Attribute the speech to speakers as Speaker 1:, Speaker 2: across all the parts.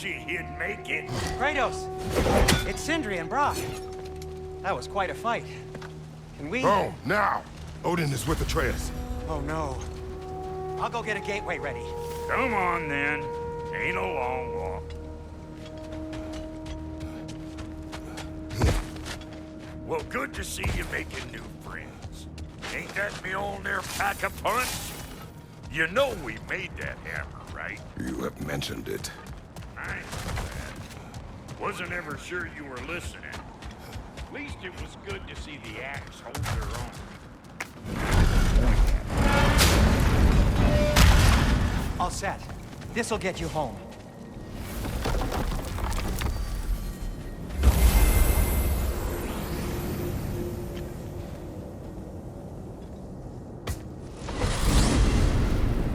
Speaker 1: you he'd make it.
Speaker 2: Kratos, it's Sindri and Brock. That was quite a fight. Can we...
Speaker 3: Oh, now! Odin is with Atreus.
Speaker 2: Oh, no. I'll go get a gateway ready.
Speaker 1: Come on, then. Ain't a long walk. Well, good to see you making new friends. Ain't that me old there pack a punch? You know we made that hammer, right?
Speaker 3: You have mentioned it.
Speaker 1: I know that. Wasn't ever sure you were listening. At least it was good to see the axe hold their own.
Speaker 2: All set. This'll get you home.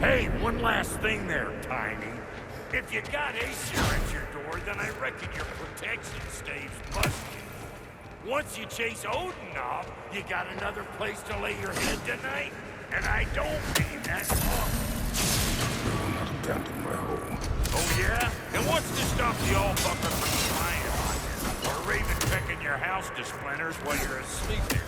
Speaker 1: Hey, one last thing there, Tiny. If you got Aesir at your door, then I reckon your protection stays busted. Once you chase Odin off, you got another place to lay your head tonight? And I don't mean that often.
Speaker 3: I will not abandon my home.
Speaker 1: Oh yeah? And what's to stop the all-bucker from flying on you? Or Raven pecking your house to splinters while you're asleep there?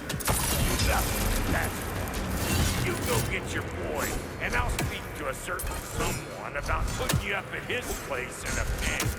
Speaker 1: Nothing, that's right. You go get your boy, and I'll speak to a certain someone about putting you up at his place in a pinch.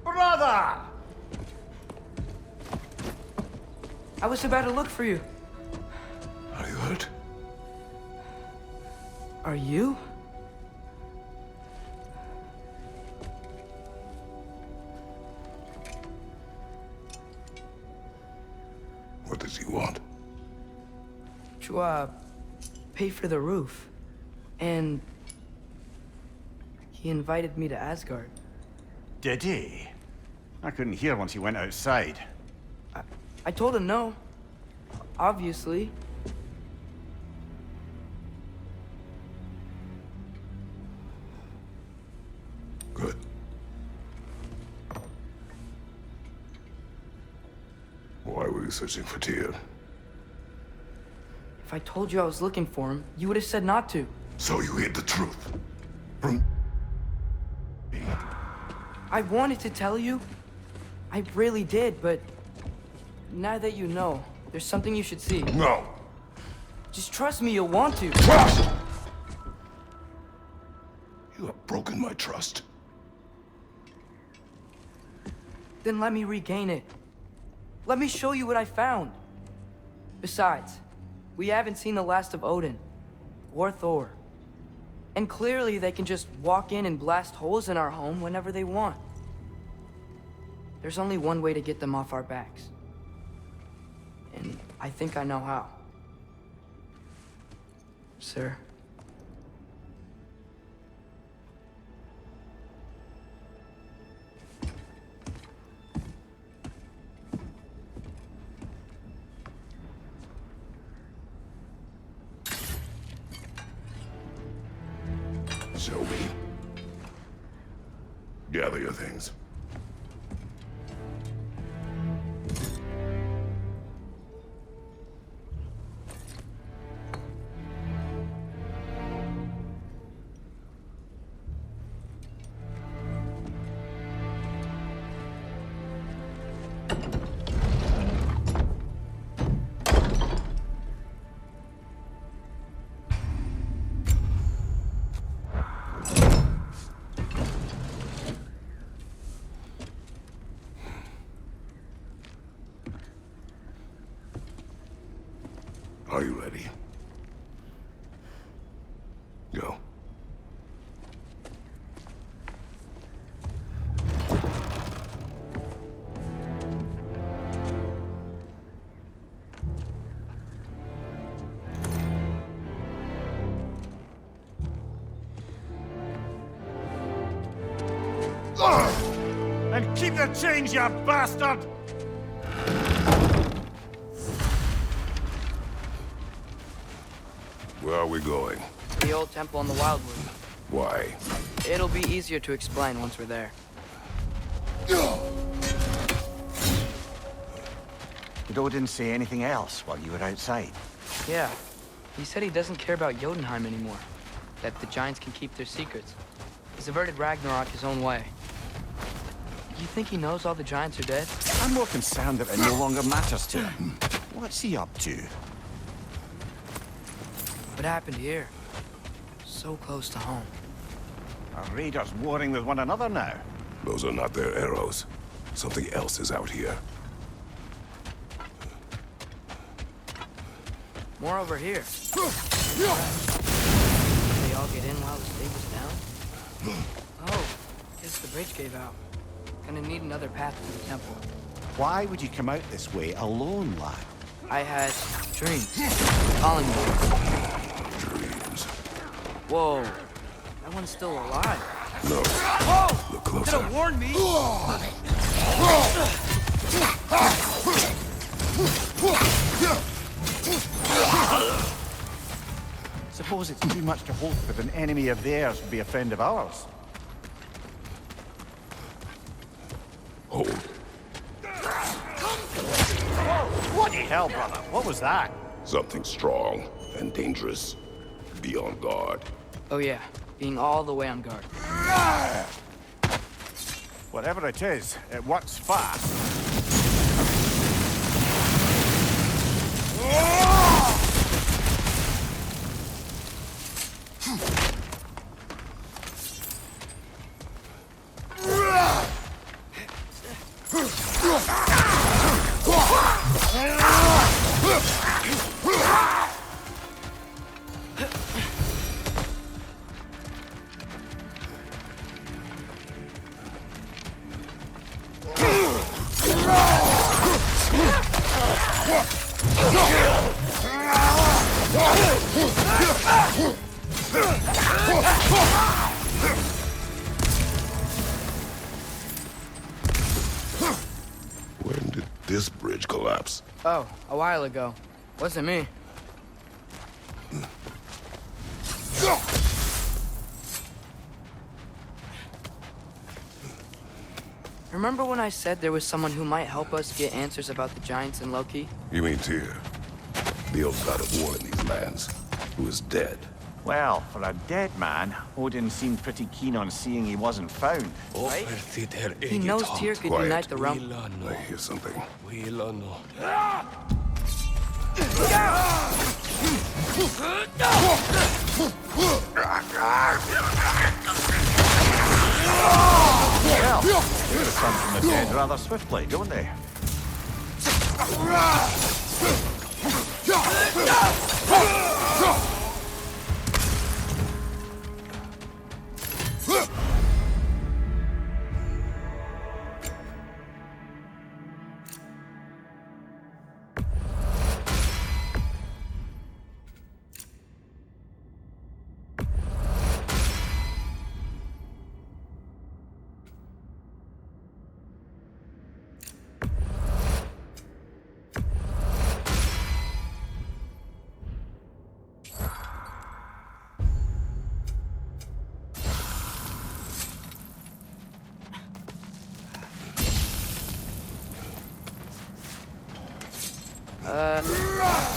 Speaker 2: Brother!
Speaker 4: I was about to look for you.
Speaker 3: Are you hurt?
Speaker 4: Are you?
Speaker 3: What does he want?
Speaker 4: To, pay for the roof. And... he invited me to Asgard.
Speaker 5: Did he? I couldn't hear once he went outside.
Speaker 4: I told him no. Obviously.
Speaker 3: Good. Why were you searching for Tyr?
Speaker 4: If I told you I was looking for him, you would have said not to.
Speaker 3: So you hid the truth from me.
Speaker 4: I wanted to tell you. I really did, but... now that you know, there's something you should see.
Speaker 3: No.
Speaker 4: Just trust me, you'll want to.
Speaker 3: Trust! You have broken my trust.
Speaker 4: Then let me regain it. Let me show you what I found. Besides, we haven't seen the last of Odin. Or Thor. And clearly they can just walk in and blast holes in our home whenever they want. There's only one way to get them off our backs. And I think I know how. Sir.
Speaker 3: Show me. Gather your things. Are you ready? Go.
Speaker 5: And keep the change, you bastard!
Speaker 3: we going?
Speaker 4: The old temple in the Wildwood.
Speaker 3: Why?
Speaker 4: It'll be easier to explain once we're there.
Speaker 5: Did Odin say anything else while you were outside?
Speaker 4: Yeah. He said he doesn't care about Jotunheim anymore. That the giants can keep their secrets. He's averted Ragnarok his own way. You think he knows all the giants are dead?
Speaker 5: I'm more concerned that it no longer matters to him. What's he up to?
Speaker 4: What happened here? So close to home.
Speaker 5: Are raiders warring with one another now?
Speaker 3: Those are not their arrows. Something else is out here.
Speaker 4: More over here. Did they all get in while the state was down? Oh, guess the bridge gave out. Gonna need another path to the temple.
Speaker 5: Why would you come out this way alone, lad?
Speaker 4: I had dreams. Calling me.
Speaker 3: Dreams.
Speaker 4: Whoa. That one's still alive.
Speaker 3: No.
Speaker 4: Whoa!
Speaker 3: Look closer.
Speaker 4: Could've warned me.
Speaker 5: Suppose it's too much to hope that an enemy of theirs would be a friend of ours.
Speaker 3: Hold.
Speaker 5: Bloody hell, brother. What was that?
Speaker 3: Something strong and dangerous. Be on guard.
Speaker 4: Oh yeah, being all the way on guard.
Speaker 5: Whatever it is, it works fast.
Speaker 3: When did this bridge collapse?
Speaker 4: Oh, a while ago. Wasn't me. Remember when I said there was someone who might help us get answers about the giants and Loki?
Speaker 3: You mean Tyr? The old god of war in these lands, who is dead.
Speaker 5: Well, for a dead man, Odin seemed pretty keen on seeing he wasn't found.
Speaker 4: Right? He knows Tyr could
Speaker 3: Quiet.
Speaker 4: unite the realm.
Speaker 3: I hear something.
Speaker 5: Well, spirits come from the dead rather swiftly, don't they?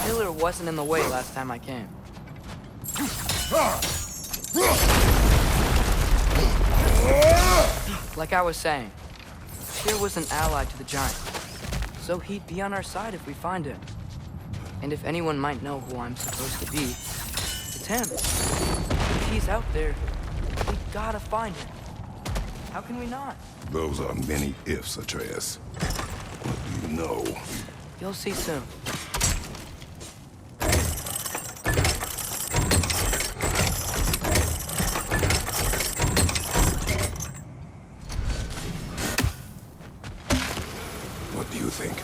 Speaker 4: Pillar wasn't in the way last time I came. Like I was saying, Tyr was an ally to the giant, so he'd be on our side if we find him. And if anyone might know who I'm supposed to be, it's him. If he's out there, we gotta find him. How can we not?
Speaker 3: Those are many ifs, Atreus. What do you know?
Speaker 4: You'll see soon.
Speaker 3: What do you think?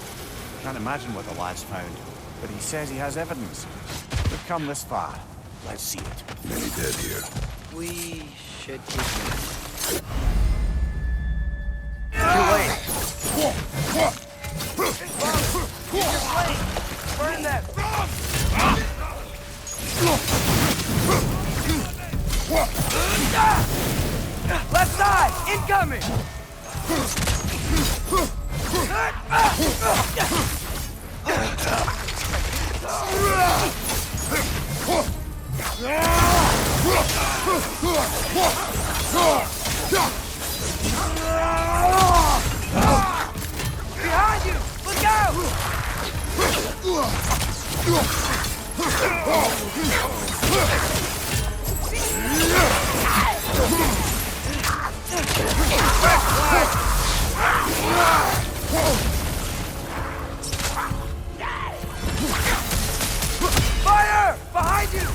Speaker 5: Can't imagine what the lad's found, but he says he has evidence. We've come this far. Let's see it.
Speaker 3: Many dead here.
Speaker 4: We should keep moving.
Speaker 5: Too late.
Speaker 4: Burn that! Left side! Incoming! Behind you! Look out! Fire! Behind you!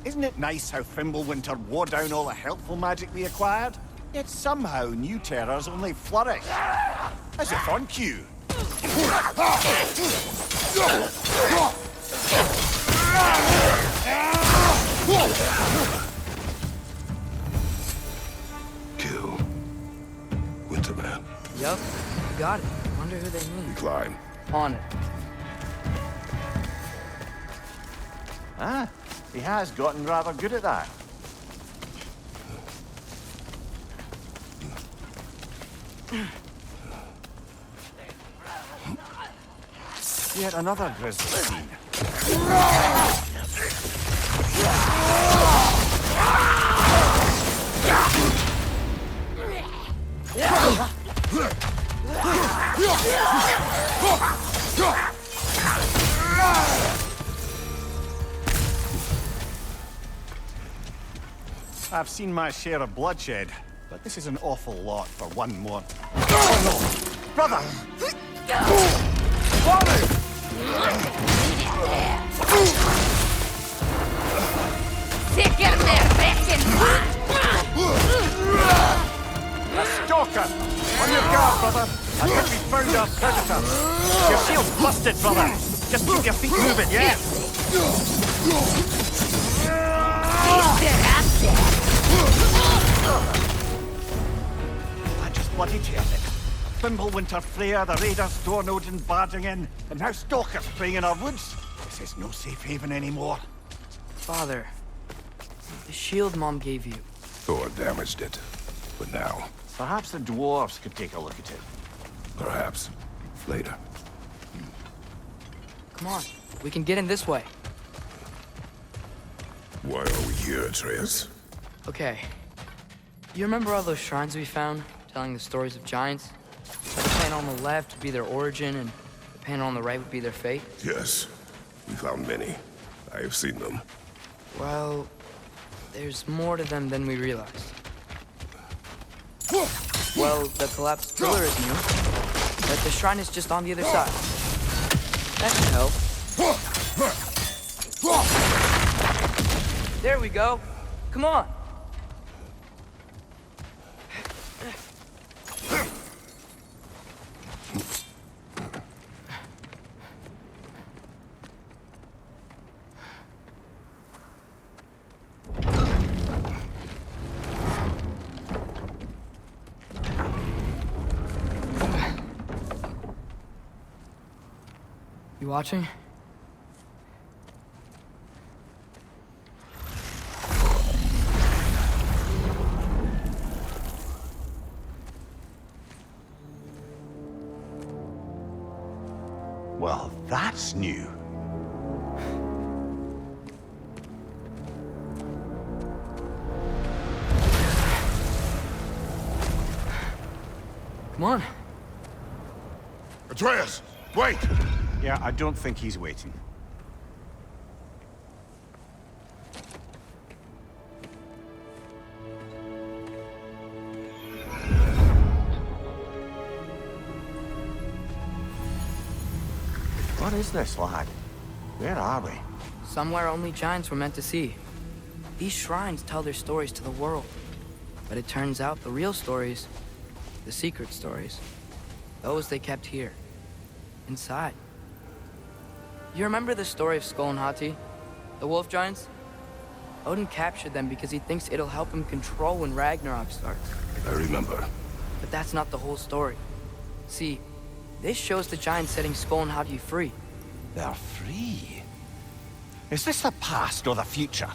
Speaker 5: Isn't it nice how Fimbulwinter wore down all the helpful magic we acquired? Yet somehow new terrors only flourish. As if on cue.
Speaker 3: Kill Winterman.
Speaker 4: Yup, you got it. Wonder who they mean.
Speaker 3: Climb.
Speaker 4: On it.
Speaker 5: Ah, he has gotten rather good at that. Yet another grisly scene. I've seen my share of bloodshed, but this is an awful lot for one more. Oh no! Brother! A stalker! On your guard, brother! I think we found our predator! Your shield's busted, brother! Just keep your feet moving, yeah? I just bloody tell it. Fimbulwinter Freya, the raiders, Stornodin barging in, and now stalkers preying in our woods. This is no safe haven anymore.
Speaker 4: Father, the shield Mom gave you.
Speaker 3: Thor damaged it. But now,
Speaker 5: Perhaps the dwarves could take a look at it.
Speaker 3: perhaps, later.
Speaker 4: Come on, we can get in this way.
Speaker 3: Why are we here, Atreus?
Speaker 4: Okay. You remember all those shrines we found, telling the stories of giants? The panel on the left would be their origin, and the panel on the right would be their fate?
Speaker 3: Yes, we found many. I have seen them.
Speaker 4: Well, there's more to them than we realized. Well, the collapsed pillar is new, but the shrine is just on the other side. That should help. There we go. Come on. You watching?
Speaker 5: Well, that's new.
Speaker 4: Come on.
Speaker 3: Atreus, wait!
Speaker 5: Yeah, I don't think he's waiting. What is this, lad? Where are we?
Speaker 4: Somewhere only giants were meant to see. These shrines tell their stories to the world. But it turns out the real stories, the secret stories, those they kept here, inside. You remember the story of Skull and Hati? The wolf giants? Odin captured them because he thinks it'll help him control when Ragnarok starts.
Speaker 3: I remember.
Speaker 4: But that's not the whole story. See, this shows the giants setting Skull and Hati free.
Speaker 5: They're free. Is this the past or the future?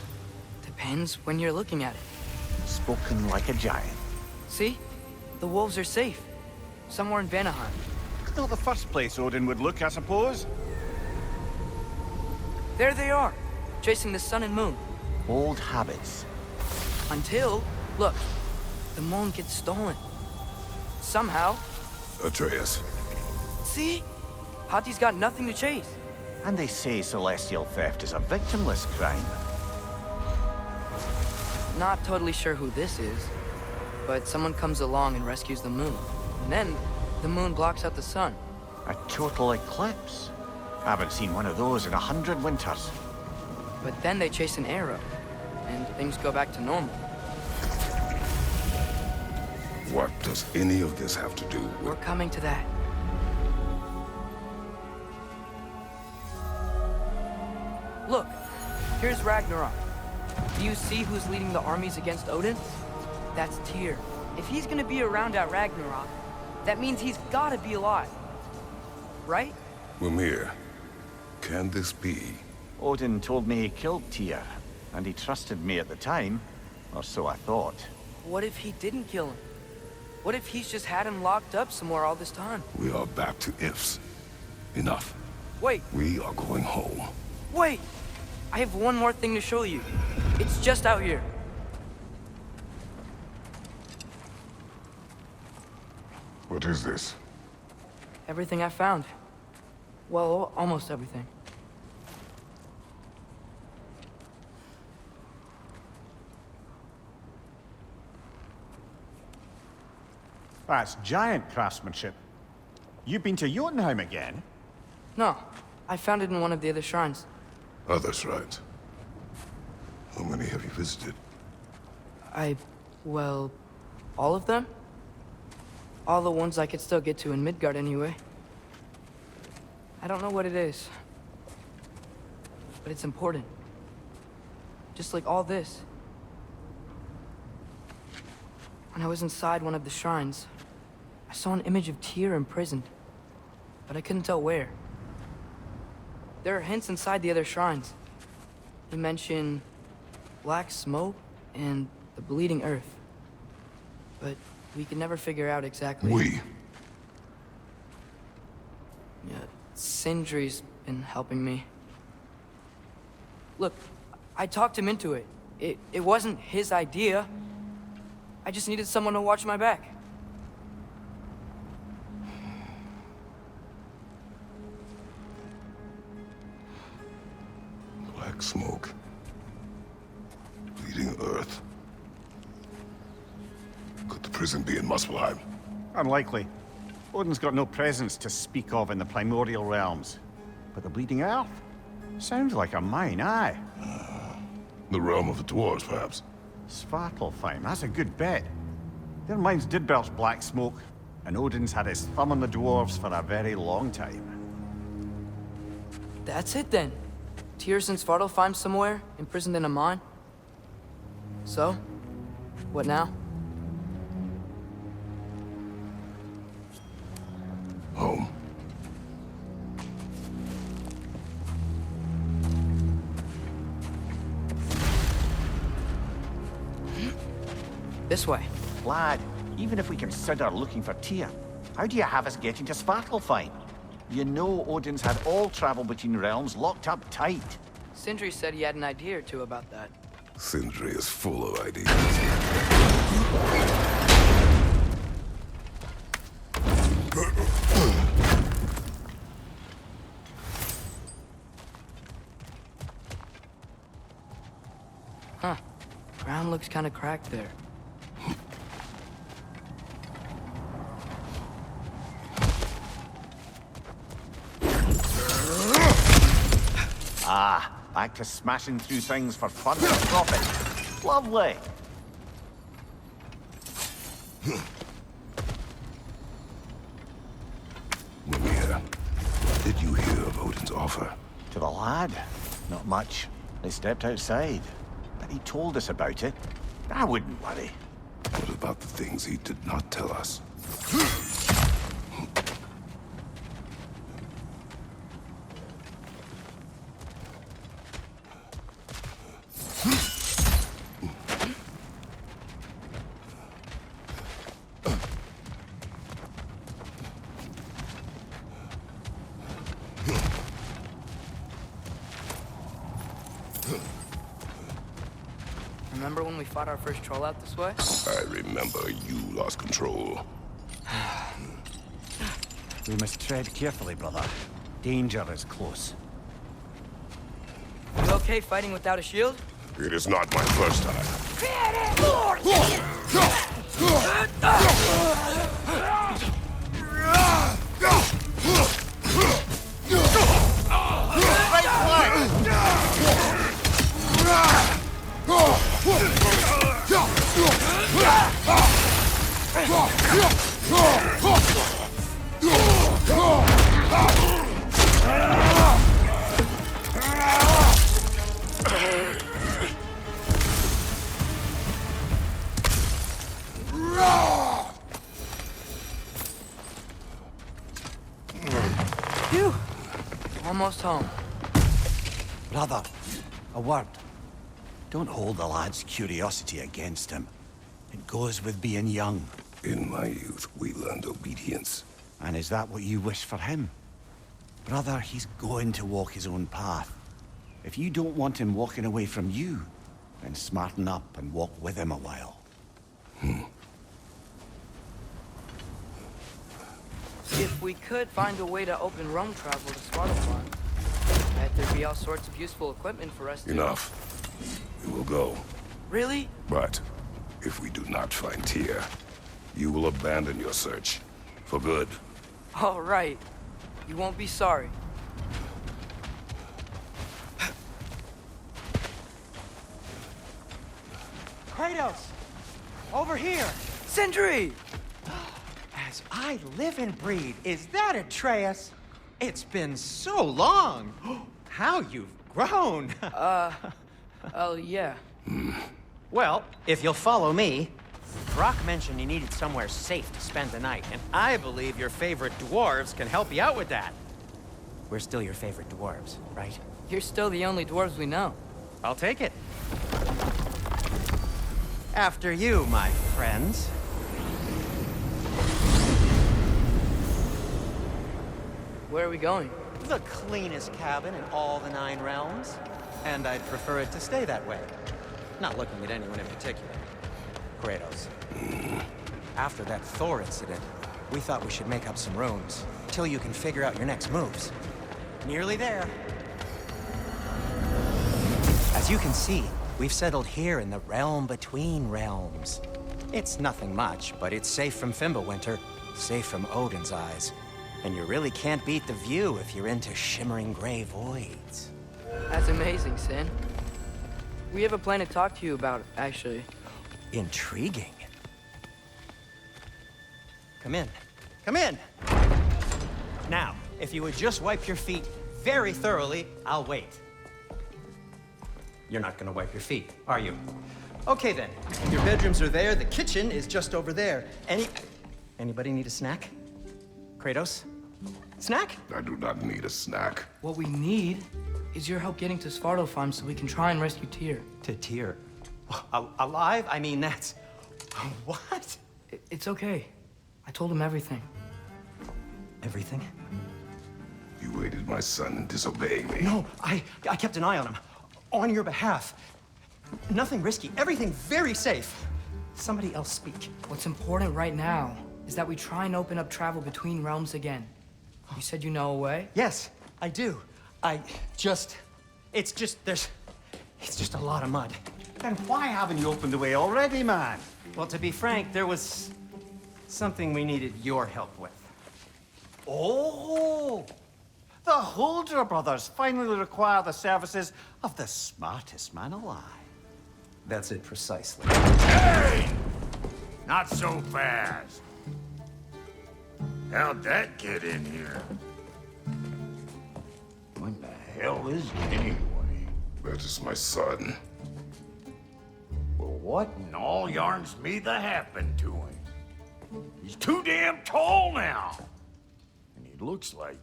Speaker 4: Depends when you're looking at it.
Speaker 5: Spoken like a giant.
Speaker 4: See? The wolves are safe. Somewhere in Vanaheim.
Speaker 5: Not the first place Odin would look, I suppose.
Speaker 4: There they are, chasing the sun and moon.
Speaker 5: Old habits.
Speaker 4: Until, look, the moon gets stolen. Somehow.
Speaker 3: Atreus.
Speaker 4: See? Hati's got nothing to chase.
Speaker 5: And they say celestial theft is a victimless crime.
Speaker 4: Not totally sure who this is, but someone comes along and rescues the moon. And then, the moon blocks out the sun.
Speaker 5: A total eclipse. Haven't seen one of those in 100 winters.
Speaker 4: But then they chase an arrow, and things go back to normal.
Speaker 3: What does any of this have to do
Speaker 4: We're
Speaker 3: with...
Speaker 4: coming to that. Look, here's Ragnarok. Do you see who's leading the armies against Odin? That's Tyr. If he's gonna be around at Ragnarok, that means he's gotta be alive. Right?
Speaker 3: Mimir, can this be?
Speaker 5: Odin told me he killed Tyr, and he trusted me at the time, or so I thought.
Speaker 4: What if he didn't kill him? What if he's just had him locked up somewhere all this time?
Speaker 3: We are back to ifs. Enough.
Speaker 4: Wait,
Speaker 3: We are going home.
Speaker 4: wait! I have one more thing to show you. It's just out here.
Speaker 3: What is this?
Speaker 4: Everything I found. Well, almost everything.
Speaker 5: That's giant craftsmanship. You've been to Jotunheim again?
Speaker 4: No, I found it in one of the other shrines.
Speaker 3: Other shrines. How many have you visited?
Speaker 4: Well, all of them? All the ones I could still get to in Midgard anyway. I don't know what it is. But it's important. Just like all this. When I was inside one of the shrines, I saw an image of Tyr imprisoned. But I couldn't tell where. There are hints inside the other shrines. They mention black smoke and the bleeding earth. But we could never figure out exactly.
Speaker 3: We.
Speaker 4: Yeah, Sindri's been helping me. Look, I talked him into it. It wasn't his idea. I just needed someone to watch my back.
Speaker 3: Black smoke. Bleeding earth. Could the prison be in Muspelheim?
Speaker 5: Unlikely. Odin's got no presence to speak of in the primordial realms. But the Bleeding Earth? Sounds like a mine, aye.
Speaker 3: The realm of the dwarves, perhaps?
Speaker 5: Svartalfheim, that's a good bet. Their mines did belch black smoke, and Odin's had his thumb on the dwarves for a very long time.
Speaker 4: That's it then. Tyr's in Svartalfheim somewhere, imprisoned in a mine. So, what now?
Speaker 3: Home.
Speaker 4: This way.
Speaker 5: Lad, even if we consider looking for Tyr, how do you have us getting to Svartalfheim? You know Odin's had all travel between realms locked up tight.
Speaker 4: Sindri said he had an idea or two about that.
Speaker 3: Sindri is full of ideas.
Speaker 4: Huh. Ground looks kind of cracked there.
Speaker 5: Ah, back to smashing through things for fun and profit. Lovely.
Speaker 3: Mimir, did you hear of Odin's offer?
Speaker 5: To the lad? Not much. They stepped outside. But he told us about it. I wouldn't worry.
Speaker 3: What about the things he did not tell us?
Speaker 4: Remember when we fought our first troll out this way?
Speaker 3: I remember you lost control.
Speaker 5: We must tread carefully, brother. Danger is close.
Speaker 4: You okay fighting without a shield?
Speaker 3: It is not my first time.
Speaker 4: Phew. Almost home.
Speaker 5: Brother, a word. Don't hold the lad's curiosity against him. It goes with being young.
Speaker 3: In my youth, we learned obedience.
Speaker 5: And is that what you wish for him? Brother, he's going to walk his own path. If you don't want him walking away from you, then smarten up and walk with him a while.
Speaker 4: If we could find a way to open roam travel to Svartalfheim, I bet there'd be all sorts of useful equipment for us to...
Speaker 3: Enough. We will go.
Speaker 4: Really?
Speaker 3: But if we do not find Tyr, you will abandon your search. For good.
Speaker 4: All right. You won't be sorry.
Speaker 2: Kratos! Over here!
Speaker 4: Sindri!
Speaker 2: As I live and breathe, is that Atreus? It's been so long! How you've grown!
Speaker 4: Oh, yeah.
Speaker 2: Well, if you'll follow me, Brock mentioned you needed somewhere safe to spend the night, and I believe your favorite dwarves can help you out with that. We're still your favorite dwarves, right?
Speaker 4: You're still the only dwarves we know.
Speaker 2: I'll take it. After you, my friends.
Speaker 4: Where are we going?
Speaker 2: The cleanest cabin in all the 9 realms. And I'd prefer it to stay that way. Not looking at anyone in particular. Kratos. After that Thor incident, we thought we should make up some rooms, till you can figure out your next moves. Nearly there. As you can see, we've settled here in the realm between realms. It's nothing much, but it's safe from Fimbulwinter, safe from Odin's eyes. And you really can't beat the view if you're into shimmering gray voids.
Speaker 4: That's amazing, Sin. We have a plan to talk to you about, actually.
Speaker 2: Intriguing. Come in. Come in! Now, if you would just wipe your feet very thoroughly, I'll wait. You're not gonna wipe your feet, are you? Okay then. Your bedrooms are there, the kitchen is just over there. Anybody need a snack? Kratos? Snack?
Speaker 3: I do not need a snack.
Speaker 4: What we need is your help getting to Svartalfheim so we can try and rescue Tyr.
Speaker 2: To Tyr. Alive? I mean, that's... What?
Speaker 4: It's okay. I told him everything.
Speaker 2: Everything?
Speaker 3: You aided my son in disobeying me.
Speaker 2: No, I kept an eye on him. On your behalf. Nothing risky. Everything very safe. Somebody else speak.
Speaker 4: What's important right now is that we try and open up travel between realms again. You said you know a way?
Speaker 2: Yes, I do. It's just a lot of mud.
Speaker 5: Then why haven't you opened the way already, man?
Speaker 2: Well, to be frank, there was something we needed your help with.
Speaker 5: Oh! The Holder brothers finally require the services of the smartest man alive.
Speaker 2: That's it precisely.
Speaker 1: Hey! Not so fast. How'd that get in here?
Speaker 5: What the
Speaker 6: hell is he anyway?
Speaker 3: That is my son.
Speaker 6: Well, what in all yarns me that happened to him? He's too damn tall now. And he looks like...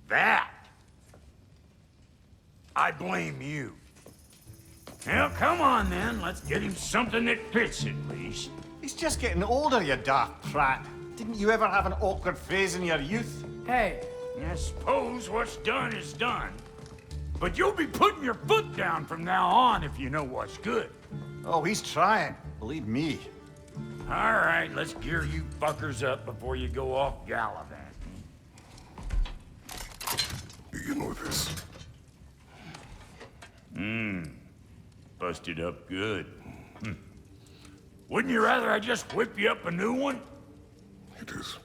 Speaker 6: that. I blame you. Well, come on then. Let's get him something that fits at least.
Speaker 5: He's just getting older, you daft prat. Didn't you ever have an awkward phase in your youth?
Speaker 4: Hey,
Speaker 6: I suppose what's done is done. But you'll be putting your foot down from now on if you know what's good.
Speaker 5: Oh, he's trying. Believe me.
Speaker 6: All right, let's gear you fuckers up before you go off gallivanting.
Speaker 3: Begin with this.
Speaker 6: Busted up good. Wouldn't you rather I just whip you up a new one?
Speaker 3: It is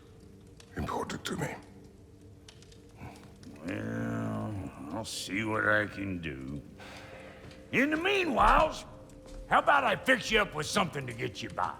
Speaker 3: important to me.
Speaker 6: Well, I'll see what I can do. In the meanwhile, how about I fix you up with something to get you by?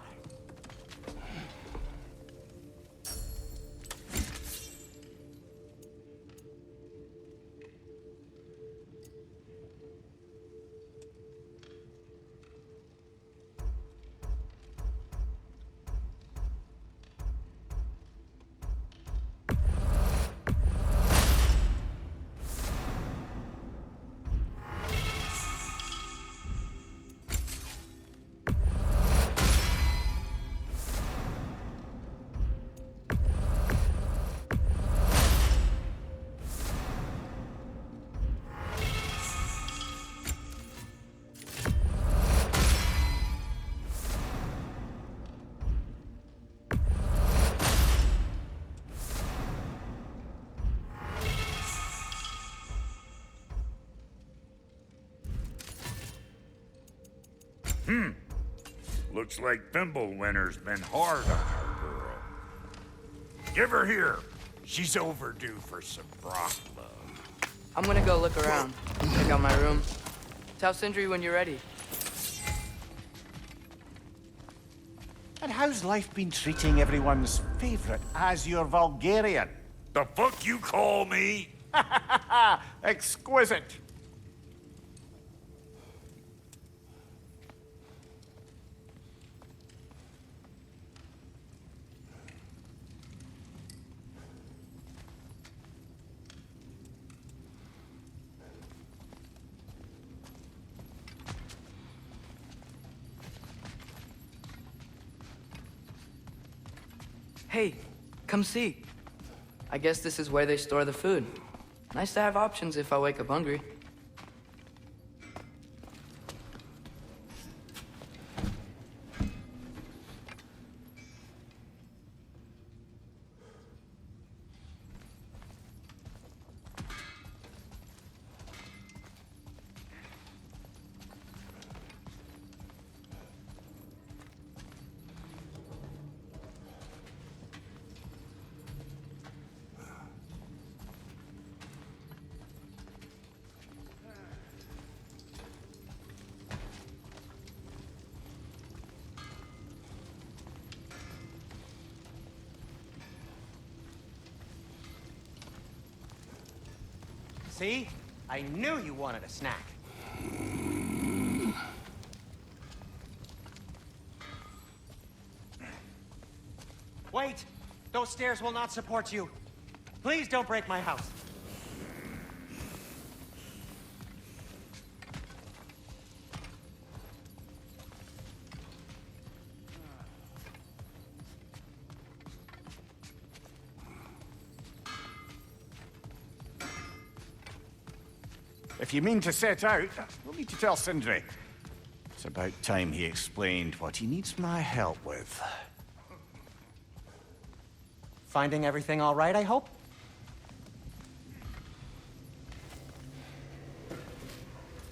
Speaker 6: Looks like Thimblewinter's been hard on our girl. Give her here. She's overdue for some broth love.
Speaker 4: I'm gonna go look around. Check out my room. Tell Sindri when you're ready.
Speaker 5: And how's life been treating everyone's favorite Azure Vulgarian?
Speaker 6: The fuck you call me?
Speaker 5: Exquisite.
Speaker 4: Hey, come see. I guess this is where they store the food. Nice to have options if I wake up hungry.
Speaker 2: See? I knew you wanted a snack. Wait! Those stairs will not support you. Please don't break my house.
Speaker 5: If you mean to set out, we'll need to tell Sindri. It's about time he explained what he needs my help with.
Speaker 2: Finding everything all right, I hope?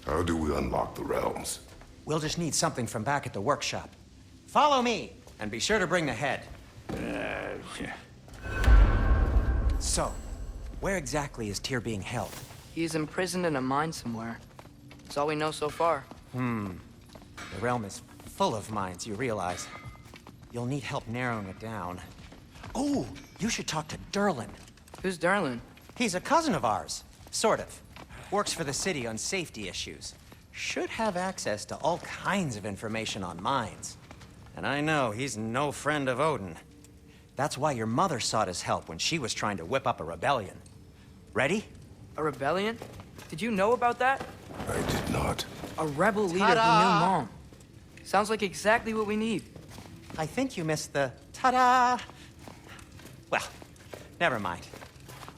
Speaker 3: How do we unlock the realms?
Speaker 2: We'll just need something from back at the workshop. Follow me, and be sure to bring the head. So, where exactly is Tyr being held?
Speaker 4: He's imprisoned in a mine somewhere. That's all we know so far.
Speaker 2: The realm is full of mines, you realize. You'll need help narrowing it down. Oh, you should talk to Durlin.
Speaker 4: Who's Darlin?
Speaker 2: He's a cousin of ours. Sort of. Works for the city on safety issues. Should have access to all kinds of information on mines. And I know he's no friend of Odin. That's why your mother sought his help when she was trying to whip up a rebellion. Ready?
Speaker 4: A rebellion? Did you know about that?
Speaker 3: I did not.
Speaker 4: A rebel leader who knew Mom. Sounds like exactly what we need.
Speaker 2: I think you missed the ta-da! Well, never mind.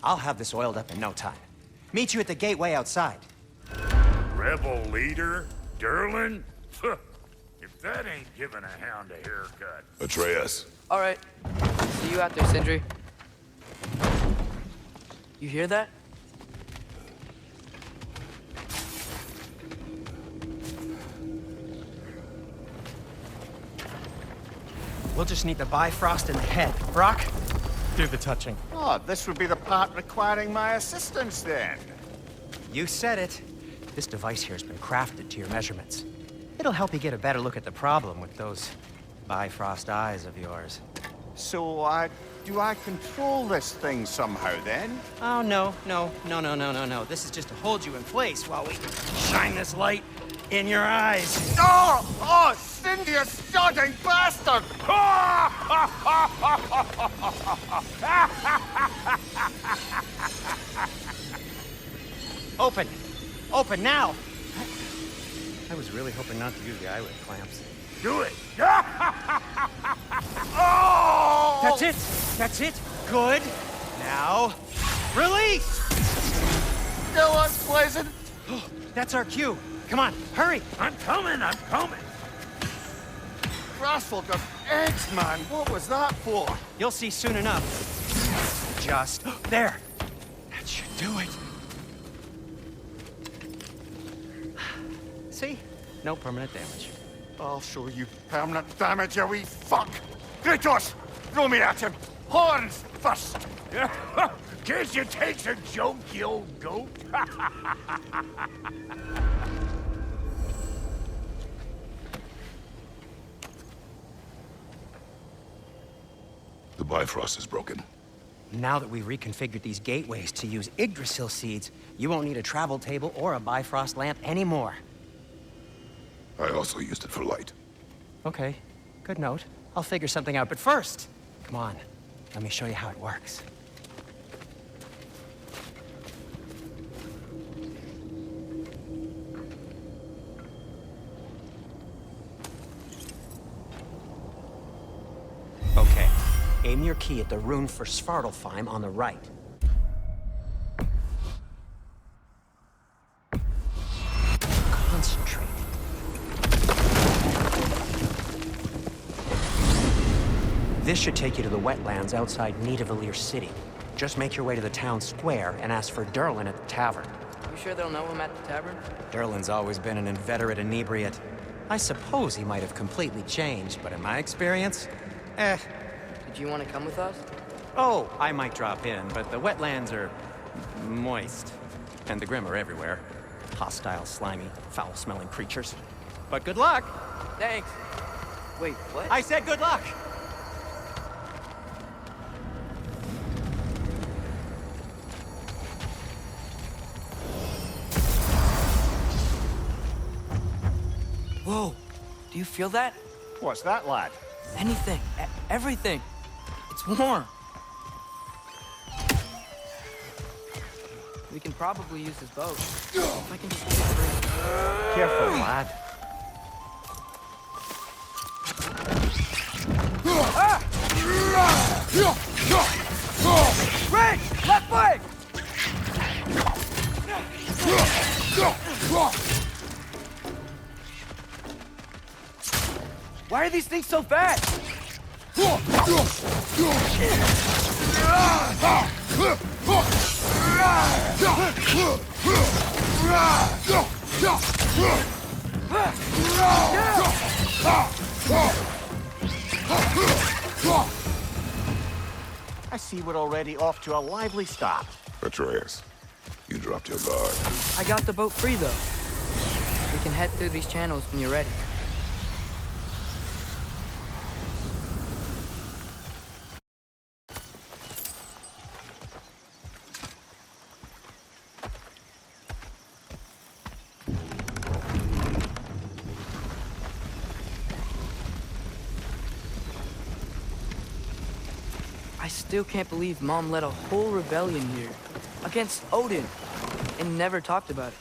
Speaker 2: I'll have this oiled up in no time. Meet you at the gateway outside.
Speaker 6: Rebel leader? Derlin? If that ain't giving a hound a haircut.
Speaker 3: Atreus.
Speaker 4: All right. See you out there, Sindri. You hear that?
Speaker 2: We'll just need the Bifrost in the head. Brock, do the touching.
Speaker 5: Oh, this would be the part requiring my assistance then.
Speaker 2: You said it. This device here has been crafted to your measurements. It'll help you get a better look at the problem with those Bifrost eyes of yours.
Speaker 5: So, do I control this thing somehow then?
Speaker 2: Oh, no. This is just to hold you in place while we shine this light in your eyes.
Speaker 5: Oh, Cindy, you sodding bastard!
Speaker 2: Open! Open now! I was really hoping not to use the eyelid clamps.
Speaker 6: Do it!
Speaker 5: Oh!
Speaker 2: That's it! That's it! Good! Now, release!
Speaker 5: Go on, Pleasant!
Speaker 2: That's our cue. Come on, hurry!
Speaker 6: I'm coming!
Speaker 5: Grassful of eggs, man! What was that for?
Speaker 2: You'll see soon enough. Just there. That should do it. See? No permanent damage.
Speaker 5: I'll show you permanent damage, you wee fuck! Kratos! Throw me at him! Horns first!
Speaker 6: Can't you take a joke, you old goat?
Speaker 3: The Bifrost is broken.
Speaker 2: Now that we've reconfigured these gateways to use Yggdrasil seeds, you won't need a travel table or a Bifrost lamp anymore.
Speaker 3: I also used it for light.
Speaker 2: Okay, good note. I'll figure something out, but first, come on, let me show you how it works. Okay, aim your key at the rune for Svartalfheim on the right. Concentrate. This should take you to the wetlands outside Nidavellir City. Just make your way to the town square and ask for Derlin at the tavern.
Speaker 4: You sure they'll know him at the tavern?
Speaker 2: Derlin's always been an inveterate inebriate. I suppose he might have completely changed, but in my experience,
Speaker 4: Did you want to come with us?
Speaker 2: Oh, I might drop in, but the wetlands are moist. And the Grim are everywhere. Hostile, slimy, foul-smelling creatures. But good luck!
Speaker 4: Thanks. Wait, what?
Speaker 2: I said good luck!
Speaker 4: Whoa. Do you feel that?
Speaker 5: What's that, lad?
Speaker 4: Anything. Everything. It's warm. We can probably use this boat. If I can just get it free.
Speaker 2: Careful, lad.
Speaker 4: Red! Left leg! Why are these things so fast?
Speaker 5: I see we're already off to a lively start.
Speaker 3: Atreus, you dropped your guard.
Speaker 4: I got the boat free, though. We can head through these channels when you're ready. still can't believe Mom led a whole rebellion here against Odin and never talked about it.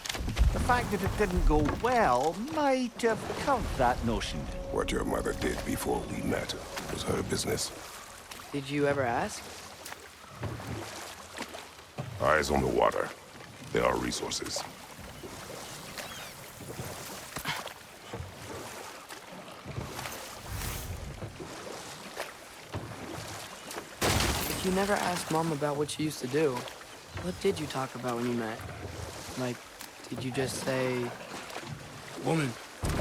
Speaker 5: The fact that it didn't go well might have curved that notion.
Speaker 3: What your mother did before we met was her business.
Speaker 4: Did you ever ask?
Speaker 3: Eyes on the water. There are resources.
Speaker 4: If you never asked Mom about what she used to do, what did you talk about when you met? Like, did you just say, "Woman,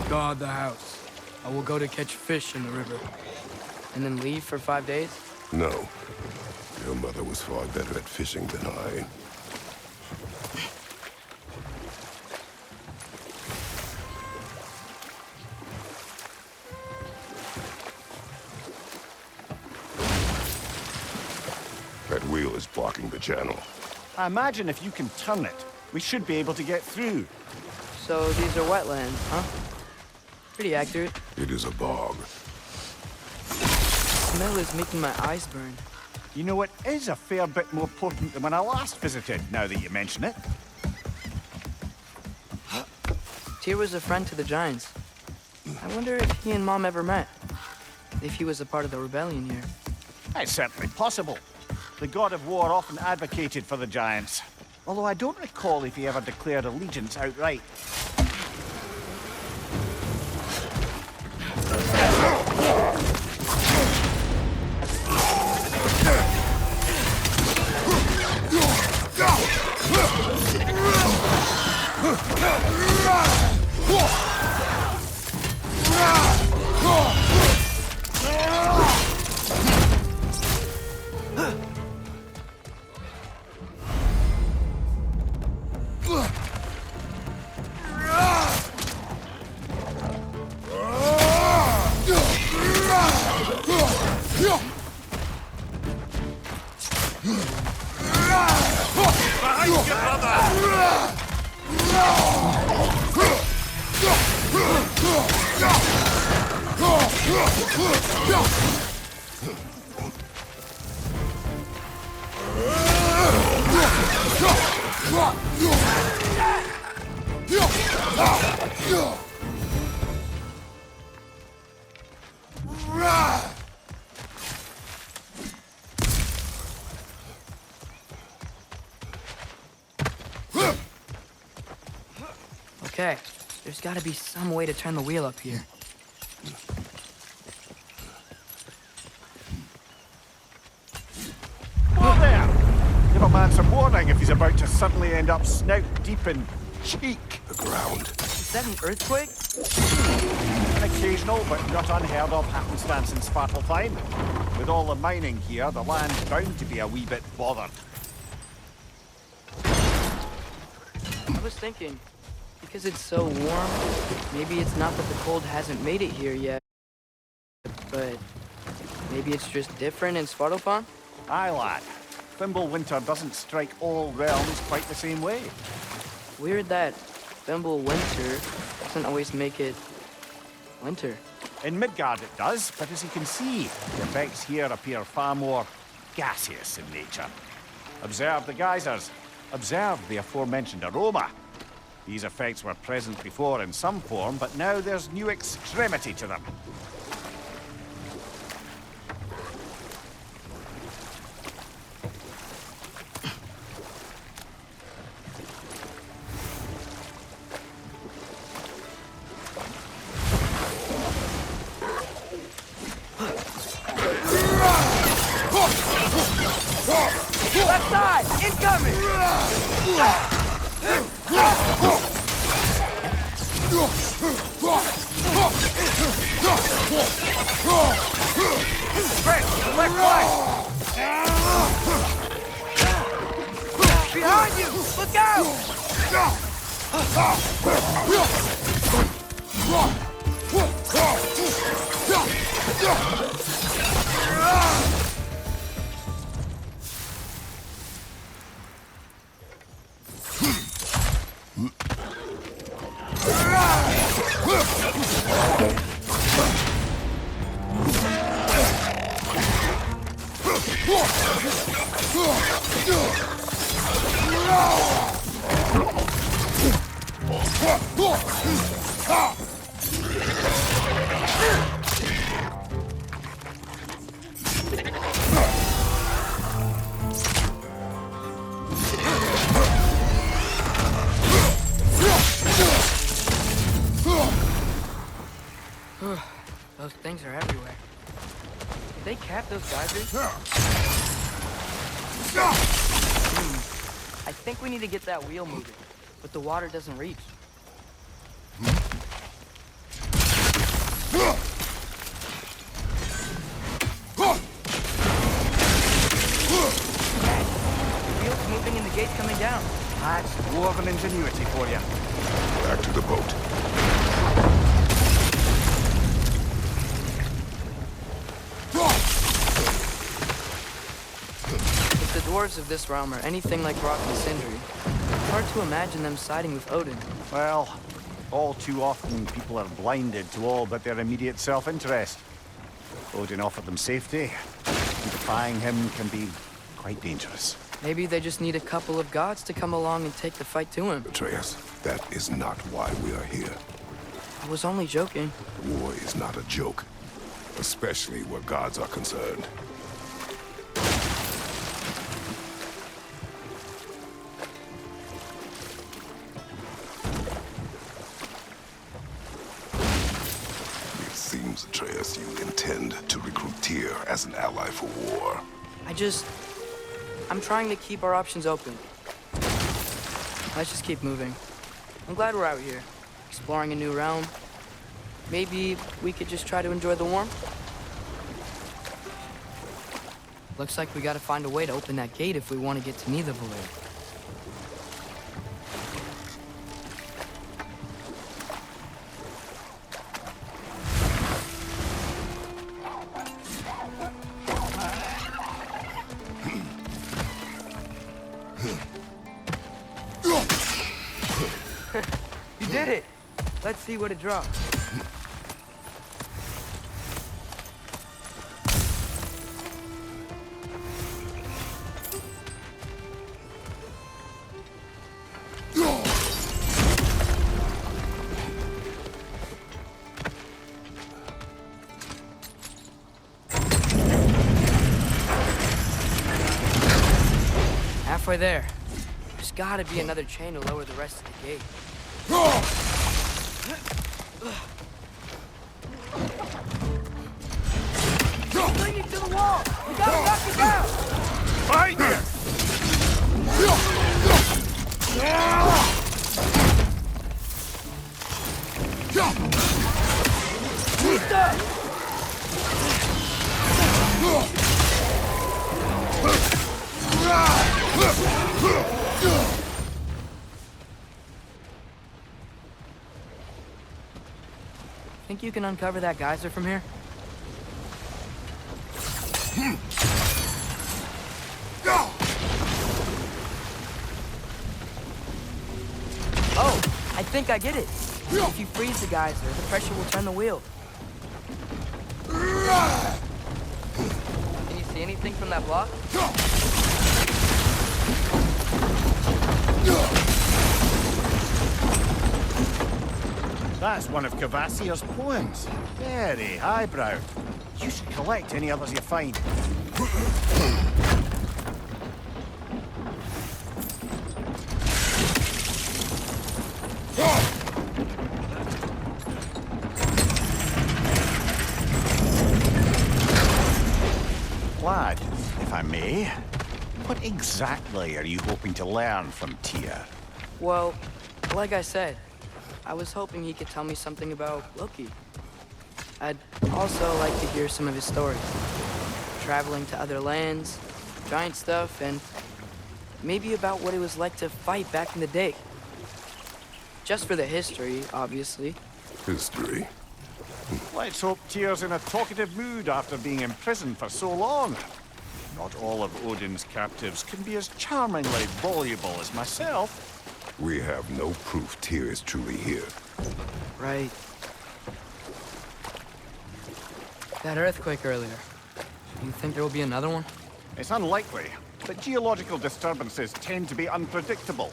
Speaker 4: guard the house. I will go to catch fish in the river," and then leave for 5 days?
Speaker 3: No. Your mother was far better at fishing than I. That wheel is blocking the channel.
Speaker 5: I imagine if you can turn it, we should be able to get through.
Speaker 4: So these are wetlands, huh? Pretty accurate.
Speaker 3: It is a bog.
Speaker 4: The smell is making my eyes burn.
Speaker 5: You know, it is a fair bit more potent than when I last visited, now that you mention it.
Speaker 4: Tyr was a friend to the Giants. I wonder if he and Mom ever met. If he was a part of the rebellion here.
Speaker 5: It's certainly possible. The god of war often advocated for the Giants. Although I don't recall if he ever declared allegiance outright.
Speaker 4: Okay, there's gotta be some way to turn the wheel up here.
Speaker 5: Whoa there! Give a man some warning if he's about to suddenly end up snout deep in cheek.
Speaker 3: The ground.
Speaker 4: Is that an earthquake?
Speaker 5: An occasional but not unheard of happenstance in Svartalfheim. With all the mining here, the land's bound to be a wee bit bothered.
Speaker 4: I was thinking, because it's so warm, maybe it's not that the cold hasn't made it here yet, but maybe it's just different in Svartalfheim?
Speaker 5: Aye, lad. Thimble winter doesn't strike all realms quite the same way.
Speaker 4: Weird that Thimble winter doesn't always make it winter.
Speaker 5: In Midgard it does, but as you can see, the effects here appear far more gaseous in nature. Observe the geysers. Observe the aforementioned aroma. These effects were present before in some form, but now there's new extremity to them.
Speaker 4: Left side! Incoming! Fred, left flank! Behind you! Look out! Those things are everywhere. Did they cap those geysers? I think we need to get that wheel moving, but the water doesn't reach. The wheel's moving and the gate's coming down.
Speaker 5: That's dwarven ingenuity for you.
Speaker 3: Back to the boat.
Speaker 4: If the dwarves of this realm are anything like Rock and Sindri, it's hard to imagine them siding with Odin.
Speaker 5: Well, all too often people are blinded to all but their immediate self-interest. Odin offered them safety. Defying him can be quite dangerous.
Speaker 4: Maybe they just need a couple of gods to come along and take the fight to him.
Speaker 3: Atreus, that is not why we are here.
Speaker 4: I was only joking.
Speaker 3: War is not a joke, especially where gods are concerned. It seems, Atreus, you intend to recruit Tyr as an ally for war.
Speaker 4: I'm trying to keep our options open. Let's just keep moving. I'm glad we're out here, exploring a new realm. Maybe we could just try to enjoy the warmth? Looks like we gotta find a way to open that gate if we want to get to Nidavellir. You did it! Let's see what it drops. Halfway there. There's gotta be another chain to lower the rest of the gate. Bring it to the wall! You gotta knock it down!
Speaker 6: Find it!
Speaker 4: He's done! Think you can uncover that geyser from here? Oh, I think I get it. If you freeze the geyser, the pressure will turn the wheel. Can you see anything from that block?
Speaker 5: That's one of Kvasir's poems. Very highbrow. You should collect any others you find. Lad, if I may, what exactly are you hoping to learn from Tyr?
Speaker 4: Well, like I said, I was hoping he could tell me something about Loki. I'd also like to hear some of his stories. Traveling to other lands, giant stuff, and maybe about what it was like to fight back in the day. Just for the history, obviously.
Speaker 3: History.
Speaker 5: Let's hope Tyr's in a talkative mood after being imprisoned for so long. Not all of Odin's captives can be as charmingly voluble as myself.
Speaker 3: We have no proof Tyr is truly here.
Speaker 4: Right. That earthquake earlier. You think there will be another one?
Speaker 5: It's unlikely, but geological disturbances tend to be unpredictable.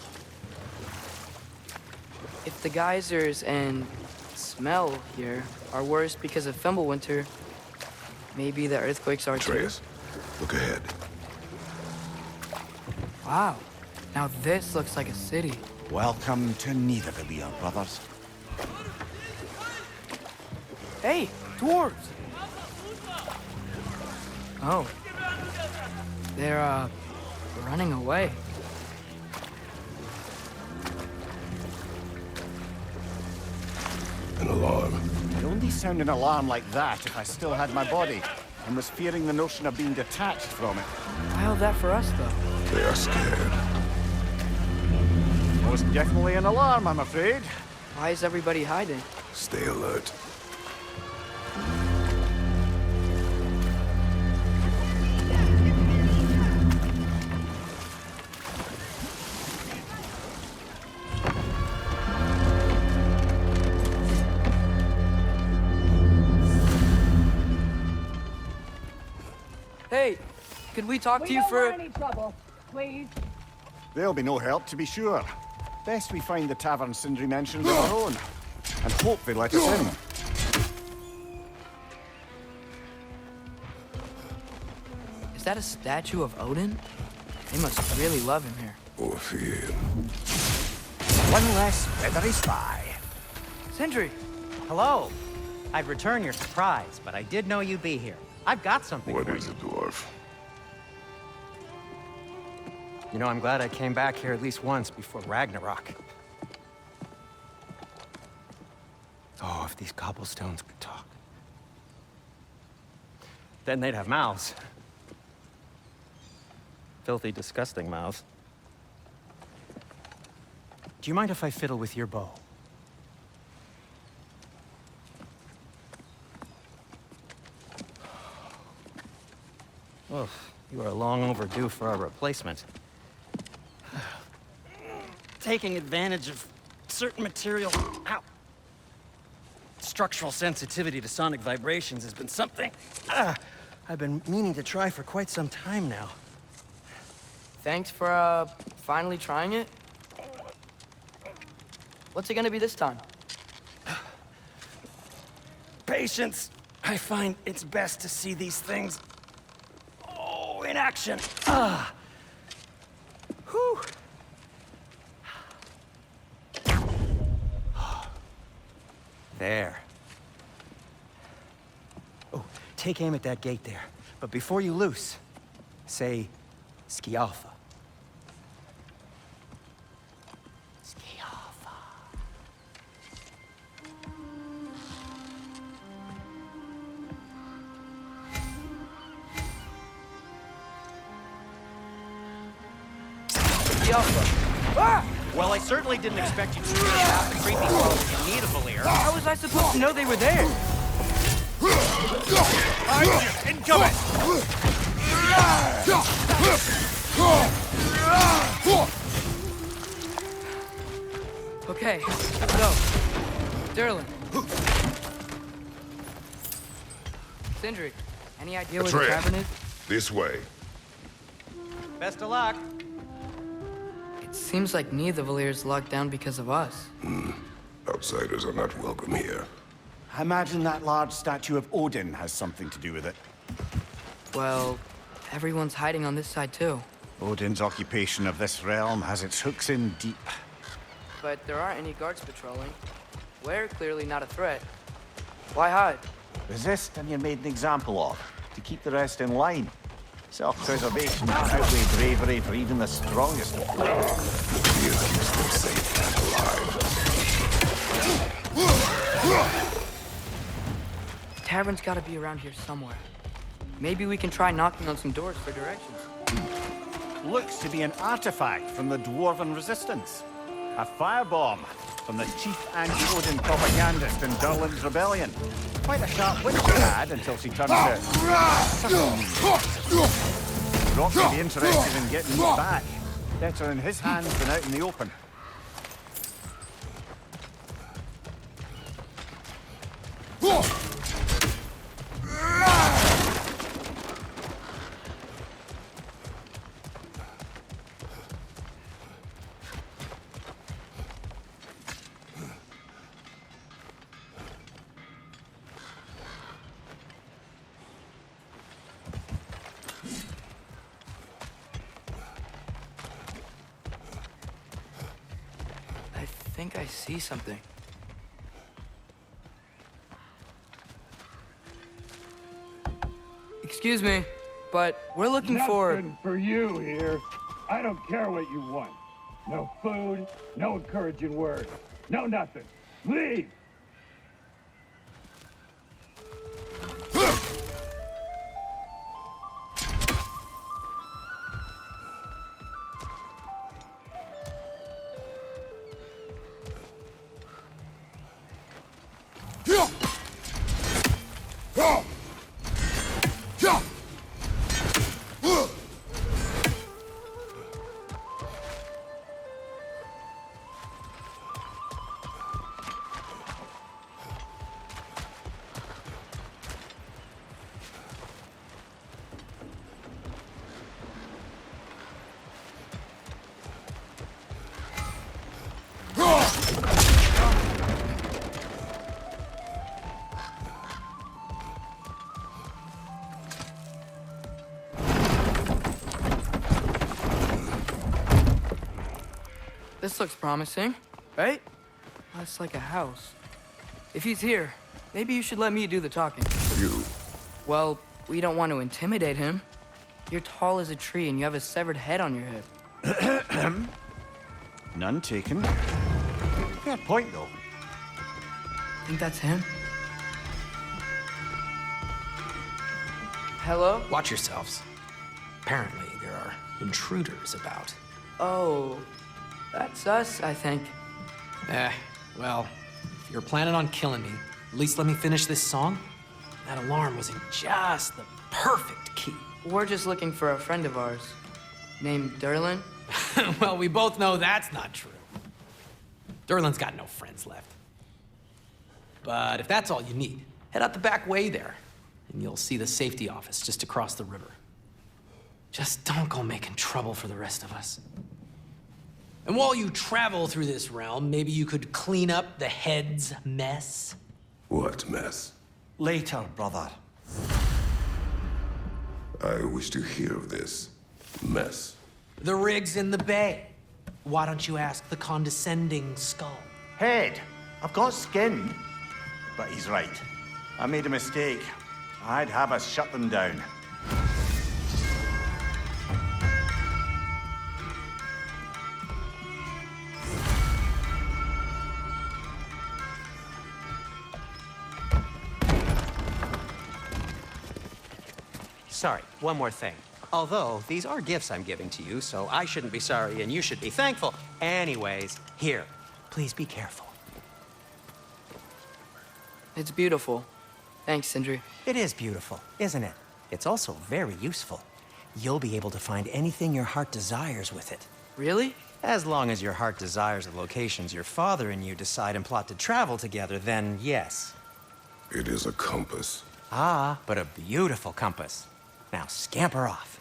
Speaker 4: If the geysers and smell here are worse because of Fimbulwinter, maybe the earthquakes are too.
Speaker 3: Atreus, look ahead.
Speaker 4: Wow. Now this looks like a city.
Speaker 5: Welcome to Nidavellir, brothers.
Speaker 4: Hey, dwarves! Oh. They're, running away.
Speaker 3: An alarm.
Speaker 5: I'd only sound an alarm like that if I still had my body, and was fearing the notion of being detached from it.
Speaker 4: How's that for us, though?
Speaker 3: They are scared.
Speaker 5: Most definitely an alarm, I'm afraid.
Speaker 4: Why is everybody hiding?
Speaker 3: Stay alert.
Speaker 4: Hey, could we talk to you
Speaker 7: don't
Speaker 4: for...
Speaker 7: want any trouble, please.
Speaker 5: There'll be no help, to be sure. Best we find the tavern Sindri mentioned of our own, and hope they let us in.
Speaker 4: Is that a statue of Odin? They must really love him here.
Speaker 3: Or fear.
Speaker 5: One less feathery spy.
Speaker 4: Sindri!
Speaker 2: Hello. I'd return your surprise, but I did know you'd be here. I've got something
Speaker 3: What
Speaker 2: for
Speaker 3: is
Speaker 2: you.
Speaker 3: it, dwarf?
Speaker 2: You know, I'm glad I came back here at least once before Ragnarok. Oh, if these cobblestones could talk. Then they'd have mouths. Filthy, disgusting mouths. Do you mind if I fiddle with your bow? Oh, you are long overdue for a replacement. Taking advantage of certain material... Ow! Structural sensitivity to sonic vibrations has been something I've been meaning to try for quite some time now.
Speaker 4: Thanks for, finally trying it. What's it gonna be this time?
Speaker 2: Patience. I find it's best to see these things... in action. Whew. There. Oh, take aim at that gate there. But before you loose, say, Skialfa. Skialfa. Well, I certainly didn't expect you to really have the creepy clothes you need a Valir.
Speaker 4: How was I supposed to know they were there?
Speaker 5: Behind you! Incoming!
Speaker 4: Okay, let's go. Derlin. Sindri, any idea where the
Speaker 3: Atreus.
Speaker 4: tavern is?
Speaker 3: This way.
Speaker 2: Best of luck.
Speaker 4: It seems like Nidavelir's locked down because of us.
Speaker 3: Outsiders are not welcome here.
Speaker 5: I imagine that large statue of Odin has something to do with it.
Speaker 4: Well, everyone's hiding on this side too.
Speaker 5: Odin's occupation of this realm has its hooks in deep.
Speaker 4: But there aren't any guards patrolling. We're clearly not a threat. Why hide?
Speaker 5: Resist and you're made an example of, to keep the rest in line. Self-preservation can outweigh bravery for even the strongest of men.
Speaker 3: Fear keeps them safe and alive.
Speaker 4: Tavern's gotta be around here somewhere. Maybe we can try knocking on some doors for directions.
Speaker 5: Looks to be an artifact from the Dwarven Resistance. A firebomb from the chief anti-Odin propagandist in Durlin's rebellion. Quite a sharp wit she had until she turned to... Rock may be interested in getting it back. Better in his hands than out in the open.
Speaker 4: think I see something. Excuse me, but we're looking for...
Speaker 7: Nothing for you here. I don't care what you want. No food, no encouraging words, no nothing. Leave!
Speaker 4: This looks promising, right? That's like a house. If he's here, maybe you should let me do the talking.
Speaker 3: You.
Speaker 4: Well, we don't want to intimidate him. You're tall as a tree and you have a severed head on your head.
Speaker 5: None taken. Fair point, though.
Speaker 4: Think that's him? Hello?
Speaker 8: Watch yourselves. Apparently, there are intruders about.
Speaker 4: Oh, that's us, I think.
Speaker 8: Well, if you're planning on killing me, at least let me finish this song. That alarm was in just the perfect key.
Speaker 4: We're just looking for a friend of ours, named Derlin.
Speaker 8: Well, we both know that's not true. Derlin's got no friends left. But if that's all you need, head out the back way there, and you'll see the safety office just across the river. Just don't go making trouble for the rest of us. And while you travel through this realm, maybe you could clean up the head's mess?
Speaker 3: What mess?
Speaker 5: Later, brother.
Speaker 3: I wish to hear of this mess.
Speaker 8: The rig's in the bay. Why don't you ask the condescending skull?
Speaker 5: Head, I've got skin. But he's right. I made a mistake. I'd have us shut them down.
Speaker 2: Sorry, one more thing. Although, these are gifts I'm giving to you, so I shouldn't be sorry and you should be thankful. Anyways, here, please be careful.
Speaker 4: It's beautiful. Thanks, Sindri.
Speaker 2: It is beautiful, isn't it? It's also very useful. You'll be able to find anything your heart desires with it.
Speaker 4: Really?
Speaker 2: As long as your heart desires the locations your father and you decide and plot to travel together, then yes.
Speaker 3: It is a compass.
Speaker 2: Ah, but a beautiful compass. Now scamper off.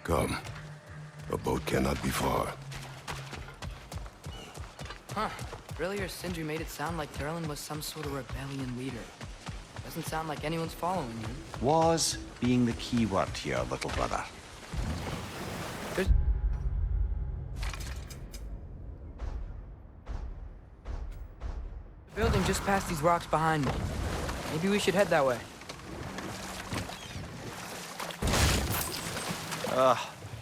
Speaker 3: Come. A boat cannot be far.
Speaker 4: Huh. Earlier, Sindri made it sound like Derlin was some sort of rebellion leader. Doesn't sound like anyone's following him.
Speaker 5: Was being the key word here, little brother.
Speaker 4: There's... The building just past these rocks behind me. Maybe we should head that way.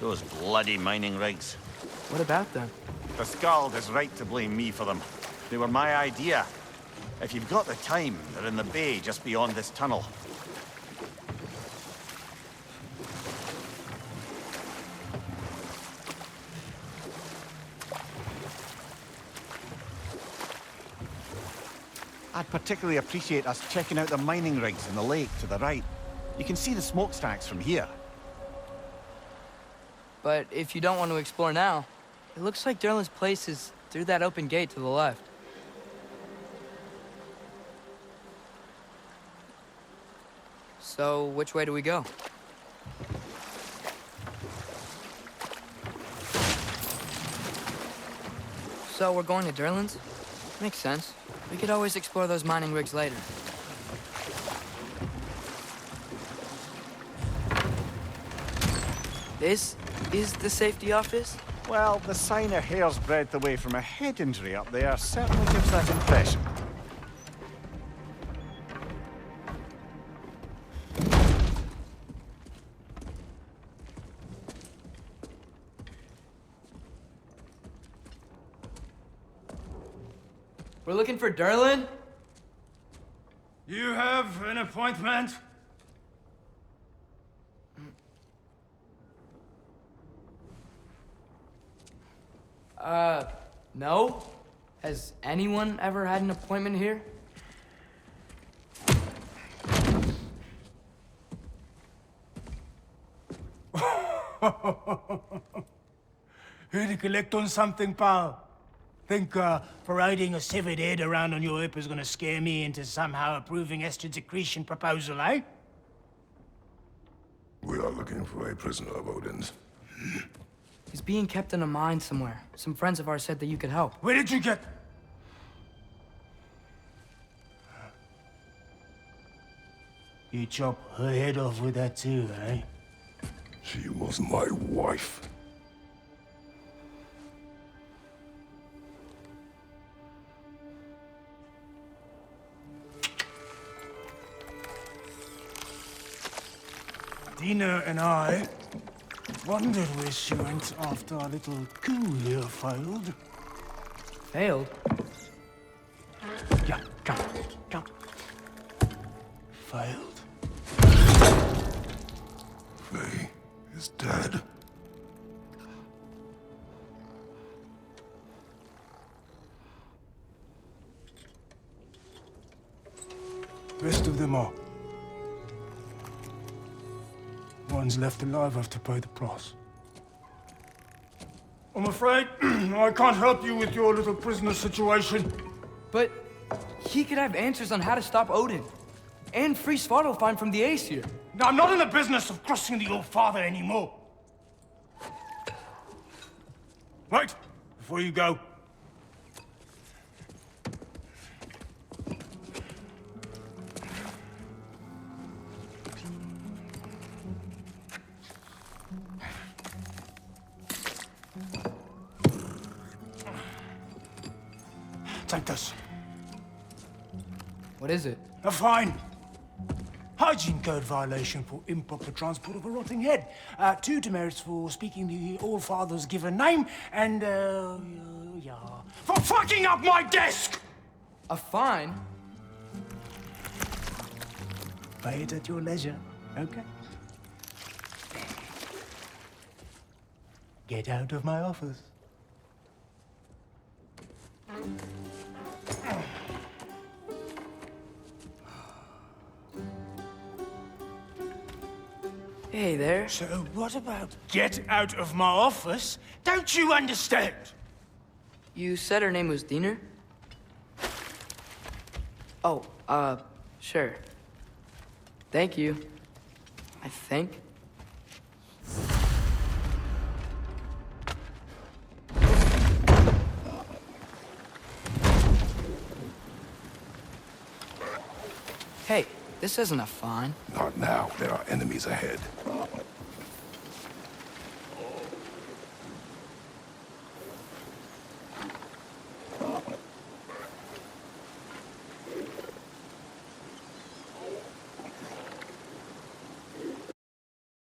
Speaker 5: Those bloody mining rigs.
Speaker 4: What about them?
Speaker 5: The Skald is right to blame me for them. They were my idea. If you've got the time, they're in the bay just beyond this tunnel. I'd particularly appreciate us checking out the mining rigs in the lake to the right. You can see the smokestacks from here.
Speaker 4: But if you don't want to explore now, it looks like Derlin's place is through that open gate to the left. So, which way do we go? So we're going to Durlin's? Makes sense. We could always explore those mining rigs later. This is the safety office?
Speaker 5: Well, the sign a hair's breadth away from a head injury up there certainly gives that impression.
Speaker 4: We're looking for Durlin?
Speaker 7: You have an appointment?
Speaker 4: No? Has anyone ever had an appointment here?
Speaker 9: Here to collect on something, pal? Think, parading a severed head around on your hip is gonna scare me into somehow approving Esther's accretion proposal, eh?
Speaker 3: We are looking for a prisoner of Odin's.
Speaker 4: He's being kept in a mine somewhere. Some friends of ours said that you could help.
Speaker 9: Where did you get... You chop her head off with that too, eh?
Speaker 3: She was my wife.
Speaker 9: Dina and I wondered where she went after our little coup here failed.
Speaker 4: Failed?
Speaker 9: Yeah, come. Failed.
Speaker 3: Faye is dead.
Speaker 9: Rest of them are. One's left alive have to pay the price. I'm afraid I can't help you with your little prisoner situation.
Speaker 4: But he could have answers on how to stop Odin. And free Svartalfheim from the Aesir.
Speaker 9: Now, I'm not in the business of crossing the old father anymore. Right, before you go. Take this.
Speaker 4: What is it?
Speaker 9: A fine. Hygiene code violation for improper transport of a rotting head. 2 demerits for speaking the All-Father's given name, and, yeah, for fucking up my desk!
Speaker 4: A fine?
Speaker 9: Pay it at your leisure, okay? Get out of my office.
Speaker 4: Hey there.
Speaker 9: So what about get out of my office? Don't you understand?
Speaker 4: You said her name was Diener? Oh, sure. Thank you. I think. Hey, this isn't a fine.
Speaker 3: Not now. There are enemies ahead.